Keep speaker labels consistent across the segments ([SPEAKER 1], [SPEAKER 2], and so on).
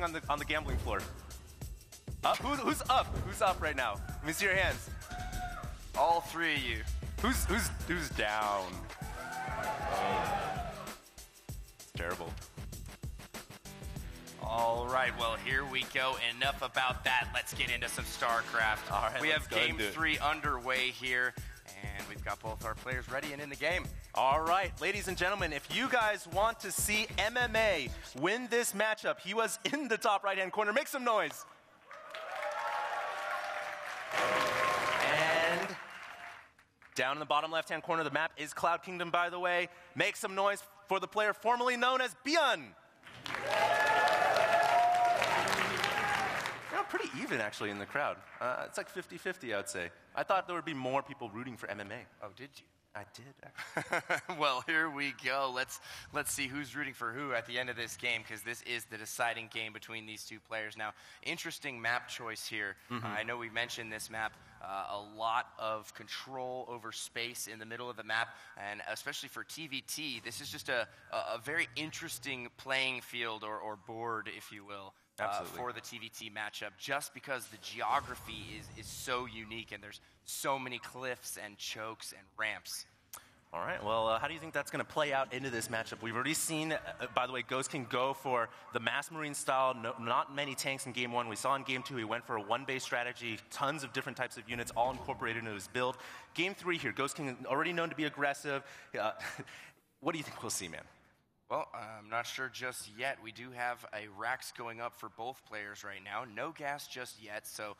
[SPEAKER 1] on the gambling floor. Up? Who's up? Who's up right now? Let me see your hands.
[SPEAKER 2] All three of you.
[SPEAKER 1] Who's down? Oh. It's terrible.
[SPEAKER 2] All right, well, here we go. Enough about that. Let's get into some StarCraft.
[SPEAKER 1] All right,
[SPEAKER 2] we have Game 3 underway here, and we've got both our players ready and in the game.
[SPEAKER 1] All right, ladies and gentlemen, if you guys want to see MMA win this matchup, he was in the top right-hand corner. Make some noise. And down in the bottom left-hand corner of the map is Cloud Kingdom, by the way. Make some noise for the player formerly known as Byeon. Pretty even, actually, in the crowd. It's like 50-50, I would say. I thought there would be more people rooting for MMA.
[SPEAKER 2] Oh, did you?
[SPEAKER 1] I did, actually.
[SPEAKER 2] Well, here we go. Let's see who's rooting for who at the end of this game, because this is the deciding game between these two players. Now, interesting map choice here. I know we mentioned this map. A lot of control over space in the middle of the map, and especially for TVT, this is just a very interesting playing field or board, if you will. For the TVT matchup, just because the geography is so unique and there's so many cliffs and chokes and ramps.
[SPEAKER 1] All right, well, how do you think that's going to play out into this matchup? We've already seen, by the way, GhostKing go for the Mass Marine style, not many tanks in Game 1. We saw in Game 2 he went for a one-base strategy, tons of different types of units, all incorporated into his build. Game 3 here, GhostKing already known to be aggressive. What do you think we'll see, man?
[SPEAKER 2] Well, I'm not sure just yet. We do have a Rax going up for both players right now. No gas just yet, so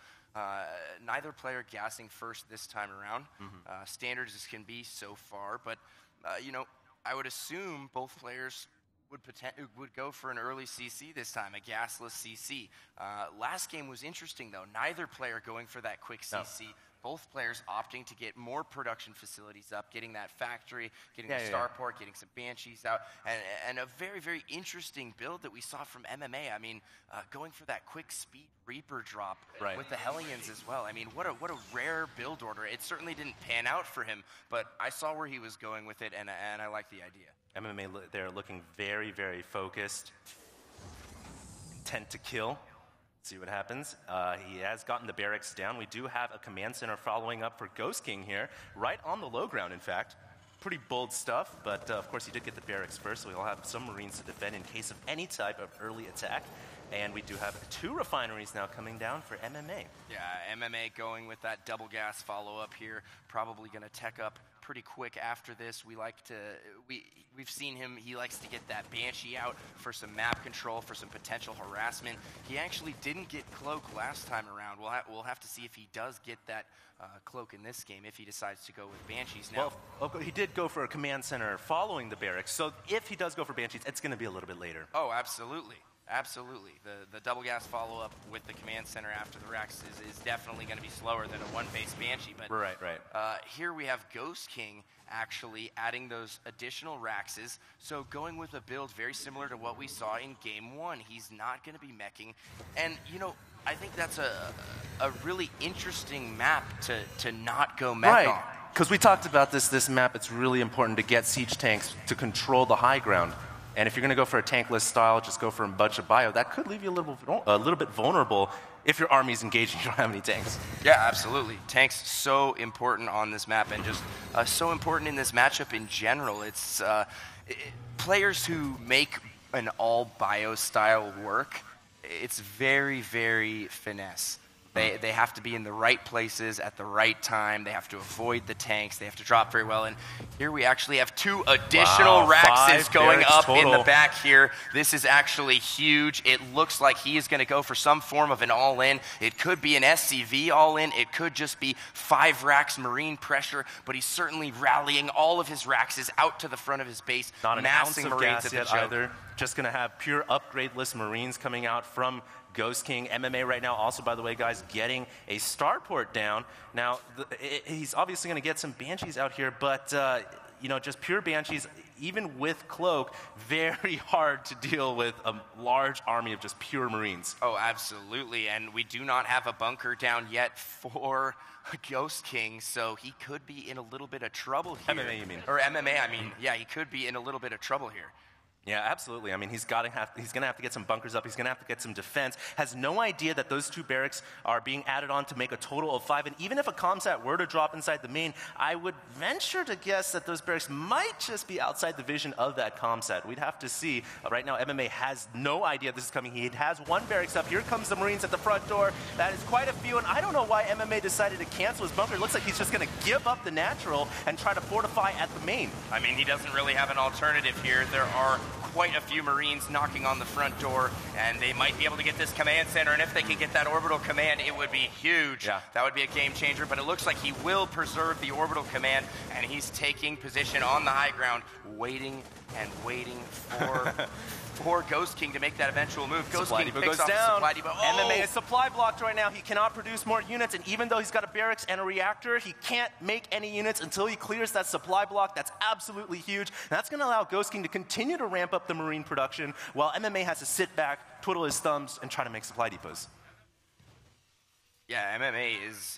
[SPEAKER 2] neither player gassing first this time around. Standard as can be so far, but you know, I would assume both players would go for an early CC this time, a gasless CC. Last game was interesting though. Neither player going for that quick CC. No. Both players opting to get more production facilities up, getting that factory, getting the starport, getting some Banshees out, and a very, very interesting build that we saw from MMA. I mean, going for that quick speed Reaper drop with the Hellions as well. I mean, what a rare build order. It certainly didn't pan out for him, but I saw where he was going with it, and I like the idea.
[SPEAKER 1] MMA, they're looking very, very focused, intent to kill. See what happens. He has gotten the barracks down. We do have a command center following up for GhostKing here, right on the low ground, in fact. Pretty bold stuff, but of course he did get the barracks first, so he'll have some Marines to defend in case of any type of early attack. And we do have 2 refineries now coming down for MMA.
[SPEAKER 2] Yeah, MMA going with that double gas follow-up here. Probably going to tech up pretty quick after this. We've seen him, he likes to get that Banshee out for some map control, for some potential harassment. He actually didn't get Cloak last time around. We'll have to see if he does get that Cloak in this game, if he decides to go with Banshees now.
[SPEAKER 1] Well, he did go for a command center following the barracks, so if he does go for Banshees, it's going to be a little bit later.
[SPEAKER 2] Oh, absolutely. Absolutely. The double gas follow-up with the command center after the Rex is definitely going to be slower than a one-base Banshee. But
[SPEAKER 1] right.
[SPEAKER 2] Here we have GhostKing actually adding those additional Raxes. So going with a build very similar to what we saw in Game 1. He's not going to be meching. And, you know, I think that's a really interesting map to not go mech on.
[SPEAKER 1] Because we talked about this map, it's really important to get siege tanks to control the high ground. And if you're going to go for a tankless style, just go for a bunch of bio. That could leave you a little bit vulnerable if your army's engaged and you don't have any tanks.
[SPEAKER 2] Yeah, absolutely. Tanks so important on this map, and just so important in this matchup in general. It's players who make an all bio style work. It's very, very finesse. They have to be in the right places at the right time. They have to avoid the tanks. They have to drop very well. And here we actually have 2 additional Raxes going up in the back here. This is actually huge. It looks like he is going to go for some form of an all-in. It could be an SCV all-in. It could just be 5 Rax Marine pressure. But he's certainly rallying all of his Raxes out to the front of his base.
[SPEAKER 1] Not an ounce of gas yet either. Just going to have pure upgradeless Marines coming out from GhostKing. MMA right now also, by the way, guys, getting a starport down. Now, he's obviously going to get some Banshees out here, but, you know, just pure Banshees, even with Cloak, very hard to deal with a large army of just pure Marines.
[SPEAKER 2] Oh, absolutely, and we do not have a bunker down yet for GhostKing, so he could be in a little bit of trouble here.
[SPEAKER 1] MMA, you mean?
[SPEAKER 2] Or MMA, I mean. Yeah, he could be in a little bit of trouble here.
[SPEAKER 1] Yeah, absolutely. I mean, he's going to have to get some bunkers up. He's going to have to get some defense. Has no idea that those 2 barracks are being added on to make a total of 5. And even if a comsat were to drop inside the main, I would venture to guess that those barracks might just be outside the vision of that comsat. We'd have to see. Right now, MMA has no idea this is coming. He has 1 barracks up. Here comes the Marines at the front door. That is quite a few. And I don't know why MMA decided to cancel his bunker. It looks like he's just going to give up the natural and try to fortify at the main.
[SPEAKER 2] I mean, he doesn't really have an alternative here. There are quite a few Marines knocking on the front door, and they might be able to get this command center, and if they can get that orbital command, it would be huge.
[SPEAKER 1] Yeah.
[SPEAKER 2] That would be a game changer, but it looks like he will preserve the orbital command, and he's taking position on the high ground, waiting and waiting for GhostKing to make that eventual move. GhostKing picks
[SPEAKER 1] goes
[SPEAKER 2] off
[SPEAKER 1] down.
[SPEAKER 2] Supply Depot. Oh!
[SPEAKER 1] MMA is supply blocked right now. He cannot produce more units, and even though he's got a barracks and a reactor, he can't make any units until he clears that supply block. That's absolutely huge. And that's going to allow GhostKing to continue to ramp up the Marine production, while MMA has to sit back, twiddle his thumbs, and try to make supply depots.
[SPEAKER 2] Yeah, MMA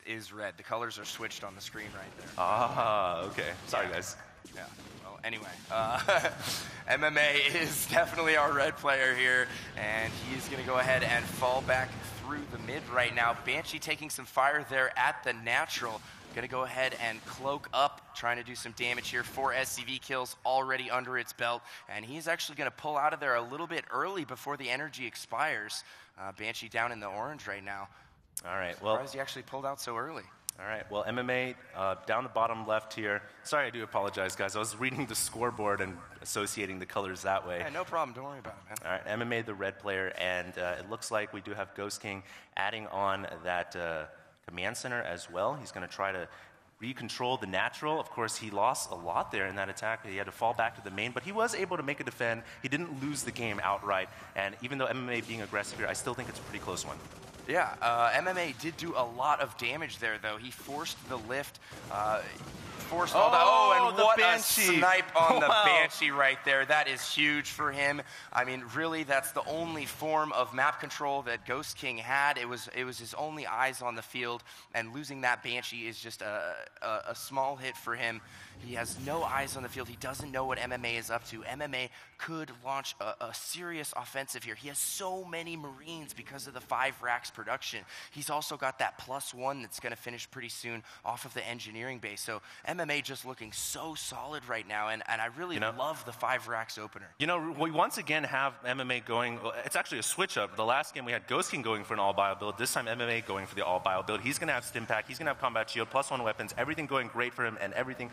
[SPEAKER 2] is red. The colors are switched on the screen right there.
[SPEAKER 1] Ah, okay. Sorry, guys.
[SPEAKER 2] Yeah. Well, anyway, MMA is definitely our red player here, and he's going to go ahead and fall back through the mid right now. Banshee taking some fire there at the natural. Going to go ahead and cloak up, trying to do some damage here. 4 SCV kills already under its belt, and he's actually going to pull out of there a little bit early before the energy expires. Banshee down in the orange right now.
[SPEAKER 1] All right, well,
[SPEAKER 2] surprised he actually pulled out so early.
[SPEAKER 1] All right, well, MMA down the bottom left here. Sorry, I do apologize, guys. I was reading the scoreboard and associating the colors that way.
[SPEAKER 2] Yeah, no problem. Don't worry about it, man.
[SPEAKER 1] All right, MMA the red player, and it looks like we do have GhostKing adding on that command center as well. He's going to try to recontrol the natural. Of course, he lost a lot there in that attack. He had to fall back to the main, but he was able to make a defend. He didn't lose the game outright, and even though MMA being aggressive here, I still think it's a pretty close one.
[SPEAKER 2] Yeah, MMA did do a lot of damage there, though. He forced the lift, forced all the... Oh, and what
[SPEAKER 1] Banshee.
[SPEAKER 2] A snipe on the
[SPEAKER 1] Wow.
[SPEAKER 2] Banshee right there. That is huge for him. I mean, really, that's the only form of map control that GhostKing had. It was his only eyes on the field, and losing that Banshee is just a small hit for him. He has no eyes on the field. He doesn't know what MMA is up to. MMA could launch a serious offensive here. He has so many Marines because of the 5 racks production. He's also got that +1 that's going to finish pretty soon off of the engineering base. So MMA just looking so solid right now, and I really love the 5 racks opener.
[SPEAKER 1] You know, we once again have MMA going, it's actually a switch up. The last game we had GhostKing going for an all-bio build. This time MMA going for the all-bio build. He's going to have stim pack. He's going to have combat shield, +1 weapons, everything going great for him, and everything,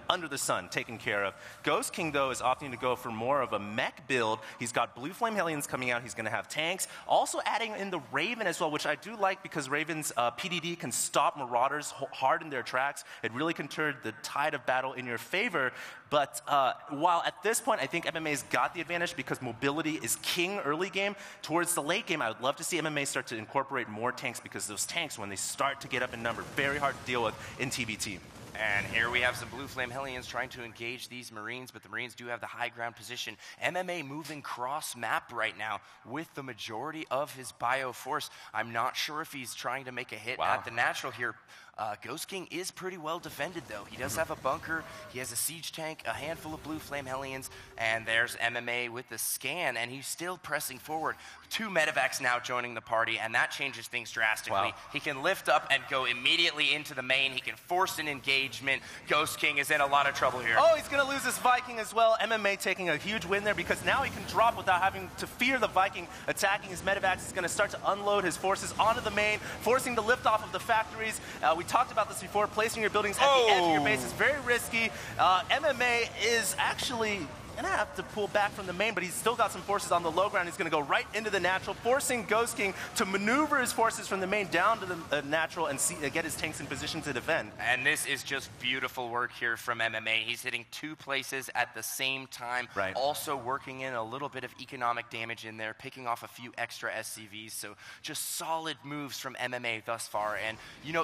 [SPEAKER 1] under the sun, taken care of. GhostKing, though, is opting to go for more of a mech build. He's got Blue Flame Hellions coming out. He's going to have tanks. Also adding in the Raven as well, which I do like because Raven's PDD can stop Marauders hard in their tracks. It really can turn the tide of battle in your favor. But while at this point, I think MMA's got the advantage because mobility is king early game, towards the late game, I would love to see MMA start to incorporate more tanks because those tanks, when they start to get up in number, very hard to deal with in TBT.
[SPEAKER 2] And here we have some Blue Flame Hellions trying to engage these Marines, but the Marines do have the high ground position. MMA moving cross-map right now with the majority of his bio force. I'm not sure if he's trying to make a hit at the natural here. GhostKing is pretty well defended, though. He does have a bunker. He has a siege tank, a handful of Blue Flame Hellions, and there's MMA with the scan, and he's still pressing forward. 2 medevacs now joining the party, and that changes things drastically.
[SPEAKER 1] Wow.
[SPEAKER 2] He can lift up and go immediately into the main. He can force an engagement. GhostKing is in a lot of trouble here.
[SPEAKER 1] Oh, he's going to lose his Viking as well. MMA taking a huge win there because now he can drop without having to fear the Viking attacking his medevacs. He's going to start to unload his forces onto the main, forcing the lift off of the factories. We talked about this before. Placing your buildings at the edge of your base is very risky. MMA is actually going to have to pull back from the main, but he's still got some forces on the low ground. He's going to go right into the natural, forcing GhostKing to maneuver his forces from the main down to the natural and get his tanks in position to defend.
[SPEAKER 2] And this is just beautiful work here from MMA. He's hitting 2 places at the same time, also working in a little bit of economic damage in there, picking off a few extra SCVs. So just solid moves from MMA thus far. And,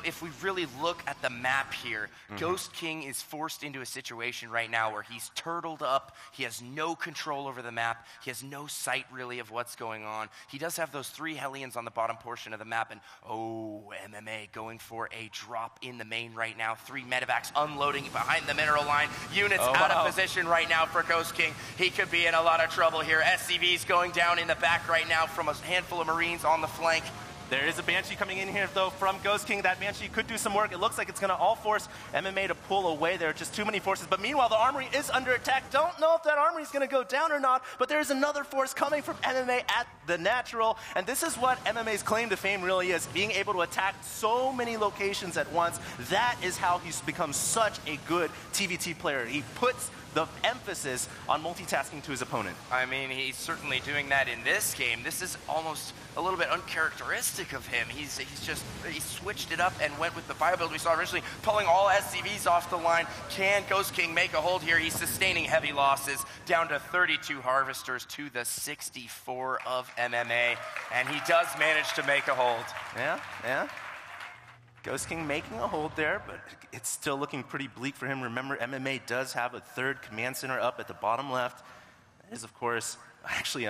[SPEAKER 2] if we really look at the map here, GhostKing is forced into a situation right now where he's turtled up. He He has no control over the map. He has no sight, really, of what's going on. He does have those 3 Hellions on the bottom portion of the map, and MMA going for a drop in the main right now. 3 medevacs unloading behind the mineral line. Units out of position right now for GhostKing. He could be in a lot of trouble here. SCV's going down in the back right now from a handful of Marines on the flank.
[SPEAKER 1] There is a Banshee coming in here, though, from GhostKing. That Banshee could do some work. It looks like it's going to all force MMA to pull away. There are just too many forces. But meanwhile, the armory is under attack. Don't know if that armory is going to go down or not, but there is another force coming from MMA at the natural. And this is what MMA's claim to fame really is, being able to attack so many locations at once. That is how he's become such a good TVT player. He puts the emphasis on multitasking to his opponent.
[SPEAKER 2] I mean, he's certainly doing that in this game. This is almost a little bit uncharacteristic of him. He switched it up and went with the bio build we saw originally, pulling all SCVs off the line. Can GhostKing make a hold here? He's sustaining heavy losses, down to 32 Harvesters to the 64 of MMA, and he does manage to make a hold.
[SPEAKER 1] Yeah. GhostKing making a hold there, but it's still looking pretty bleak for him. Remember, MMA does have a 3rd command center up at the bottom left. That is, of course, actually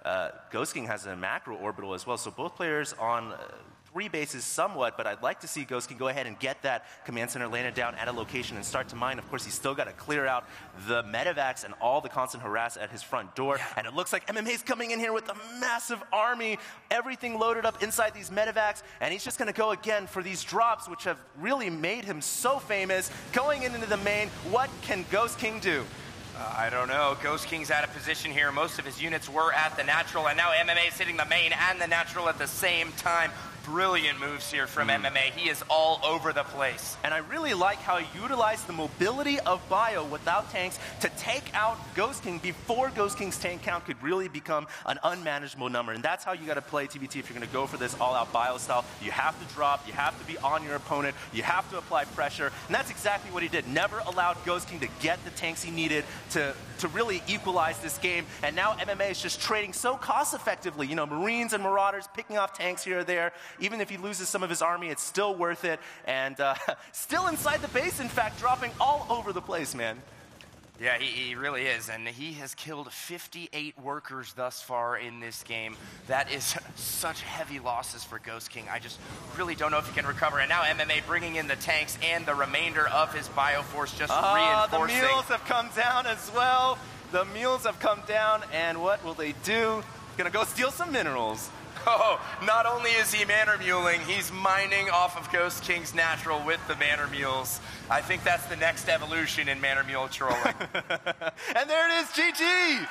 [SPEAKER 1] GhostKing has a macro orbital as well, so both players on 3 bases somewhat, but I'd like to see GhostKing go ahead and get that command center landed down at a location and start to mine. Of course, he's still got to clear out the medevacs and all the constant harass at his front door, and it looks like MMA's coming in here with a massive army, everything loaded up inside these medevacs, and he's just going to go again for these drops, which have really made him so famous. Going into the main, what can GhostKing do?
[SPEAKER 2] I don't know. GhostKing's out of position here. Most of his units were at the natural, and now MMA is hitting the main and the natural at the same time. Brilliant moves here from MMA. He is all over the place.
[SPEAKER 1] And I really like how he utilized the mobility of Bio without tanks to take out GhostKing before GhostKing's tank count could really become an unmanageable number. And that's how you got to play TVT if you're going to go for this all-out Bio style. You have to drop, you have to be on your opponent, you have to apply pressure. And that's exactly what he did. Never allowed GhostKing to get the tanks he needed to really equalize this game. And now MMA is just trading so cost-effectively. You know, Marines and Marauders picking off tanks here or there. Even if he loses some of his army, it's still worth it. And still inside the base, in fact, dropping all over the place, man.
[SPEAKER 2] Yeah, he really is, and he has killed 58 workers thus far in this game. That is such heavy losses for GhostKing. I just really don't know if he can recover. And now MMA bringing in the tanks and the remainder of his bioforce, just reinforcing.
[SPEAKER 1] The mules have come down as well. The mules have come down, and what will they do? Gonna go steal some minerals.
[SPEAKER 2] Oh, not only is he manor muling, he's mining off of GhostKing's natural with the manor mules. I think that's the next evolution in manor mule trolling.
[SPEAKER 1] And there it is, GG!